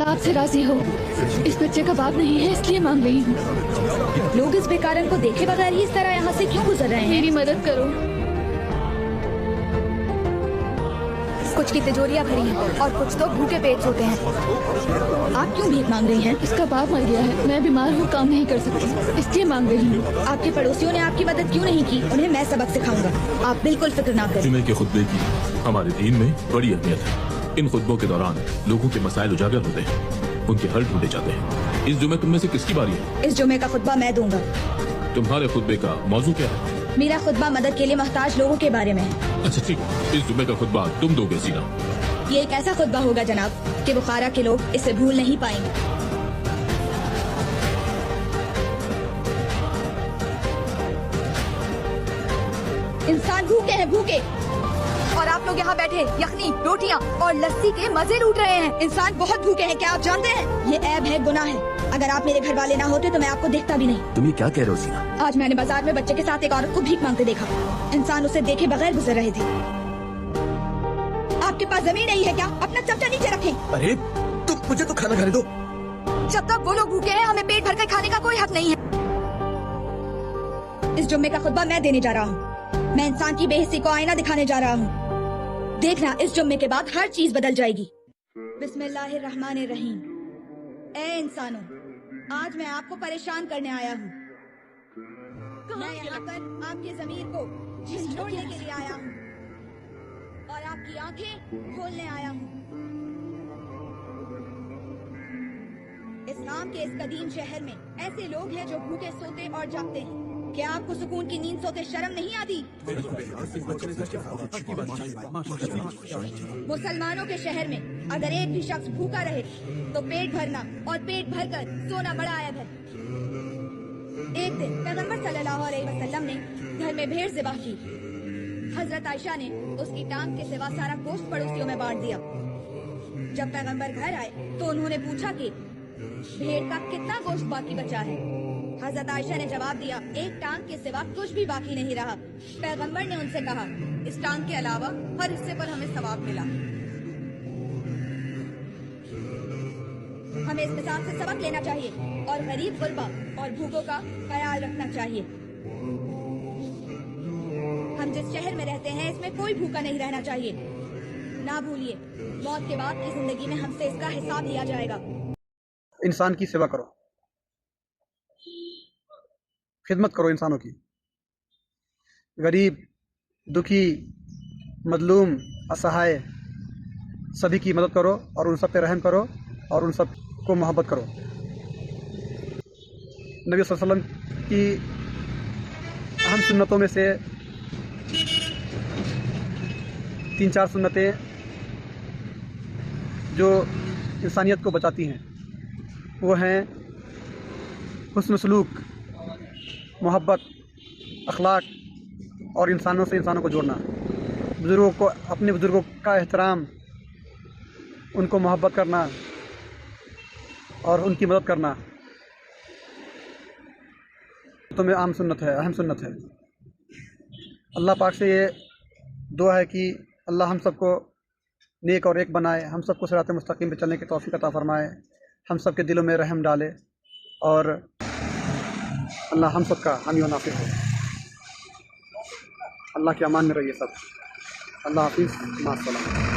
अल्लाह आपसे राजी हो। इस बच्चे का बाप नहीं है इसलिए मांग रही हूँ। लोग इस बेकारन को देखे बगैर ही इस तरह यहाँ से क्यों गुजर रहे हैं? मेरी मदद करो। कुछ की तिजोरियाँ भरी हैं और कुछ तो भूखे पेट सोते हैं। आप क्यों भीख मांग रही हैं? इसका बाप मर गया है, मैं बीमार हूँ, काम नहीं कर सकती, इसलिए मांग रही हूँ। आपके पड़ोसियों ने आपकी मदद क्यों नहीं की? उन्हें मैं सबक सिखाऊंगा, आप बिल्कुल फिक्र ना करें। जुमे के खुतबे की हमारे दीन में बड़ी अहमियत है। इन खुतबों के दौरान लोगों के मसाइल उजागर होते हैं, उनके हल ढूंढे जाते हैं। इस जुमे तुम में से किसकी बारी है? इस जुमे का खुतबा मैं दूंगा। तुम्हारे खुतबे का मौजू क्या है? मेरा खुतबा मदद के लिए मोहताज लोगों के बारे में है। अच्छा ठीक है, इस जुमे का खुतबा तुम दोगे सीना। ये एक ऐसा खुतबा होगा जनाब कि बुखारा के लोग इसे भूल नहीं पाएंगे। इंसान भूखे हैं, भूखे, और आप लोग यहाँ बैठे यखनी, रोटियाँ और लस्सी के मजे लूट रहे हैं। इंसान बहुत भूखे हैं, क्या आप जानते हैं? ये ऐब है, गुनाह है। अगर आप मेरे घर वाले ना होते तो मैं आपको देखता भी नहीं। तुम ये क्या कह रहे हो सीना? आज मैंने बाजार में बच्चे के साथ एक औरत को भीख मांगते देखा। इंसान उसे देखे बगैर गुजर रहे थे। आपके पास जमीन नहीं है क्या? अपना चमचा नीचे रखें। अरे तुम मुझे तो खाना खाने दो। जब तक वो लोग भूखे हैं हमें पेट भरकर खाने का कोई हक नहीं है। इस जुम्मे का खुतबा मैं देने जा रहा हूँ। मैं इंसान की बेइज्जती को आईना दिखाने जा रहा हूँ। देखना, इस जुम्मे के बाद हर चीज बदल जाएगी। बिस्मिल्लाहिर्रहमानिर्रहीम। ए इंसानों, आज मैं आपको परेशान करने आया हूँ। मैं यहाँ पर आपकी ज़मीर को झिझोड़ने के लिए आया हूँ और आपकी आंखें खोलने आया हूँ। इस्लाम के इस कदीम शहर में ऐसे लोग हैं जो भूखे सोते और जागते हैं। क्या आपको सुकून की नींद सोते शर्म नहीं आती? मुसलमानों के शहर में अगर एक भी शख्स भूखा रहे तो पेट भरना और पेट भरकर सोना बड़ा ऐब है। एक दिन पैगंबर सल्लल्लाहु अलैहि वसल्लम ने घर में भेड़ ज़िबह की। हजरत आयशा ने उसकी टांग के सिवा सारा गोश्त पड़ोसियों में बांट दिया। जब पैगंबर घर आए तो उन्होंने पूछा कि भेड़ का कितना गोश्त बाकी बचा है। हजरत आयशा ने जवाब दिया, एक टांग के सिवा कुछ भी बाकी नहीं रहा। पैगंबर ने उनसे कहा, इस टांग के अलावा हर हिस्से पर हमें सवाब मिला। हमें इस मिसाल से सबक लेना चाहिए और गरीब गुरबा और भूखों का ख्याल रखना चाहिए। हम जिस शहर में रहते हैं इसमें कोई भूखा नहीं रहना चाहिए। ना भूलिए, मौत के बाद की जिंदगी में हमसे इसका हिसाब लिया जाएगा। इंसान की सेवा करो, खिदमत करो इंसानों की। गरीब, दुखी, मजलूम, असहाय सभी की मदद करो और उन सब पे रहम करो और उन सब को मोहब्बत करो। नबी सल्लल्लाहु अलैहि वसल्लम की अहम सुन्नतों में से 3-4 सुन्नतें जो इंसानियत को बचाती हैं वो हैं हुस्न सलूक, मोहब्बत, अखलाक और इंसानों से इंसानों को जोड़ना। बुज़ुर्गों को, अपने बुज़ुर्गों का एहतराम, उनको मोहब्बत करना और उनकी मदद करना तो में आम सुन्नत है, अहम सुन्नत है। अल्लाह पाक से ये दुआ है कि अल्लाह हम सबको नेक और एक बनाए, हम सबको सिरात मुस्तकीम पे चलने की तौफीक अता फरमाए, हम सब के दिलों में रहम डाले और अल्लाह हम सब का हामी व नाफि हो। अल्लाह के अमान में रहिए सब। अल्लाह हाफिज़, मास्सलाम।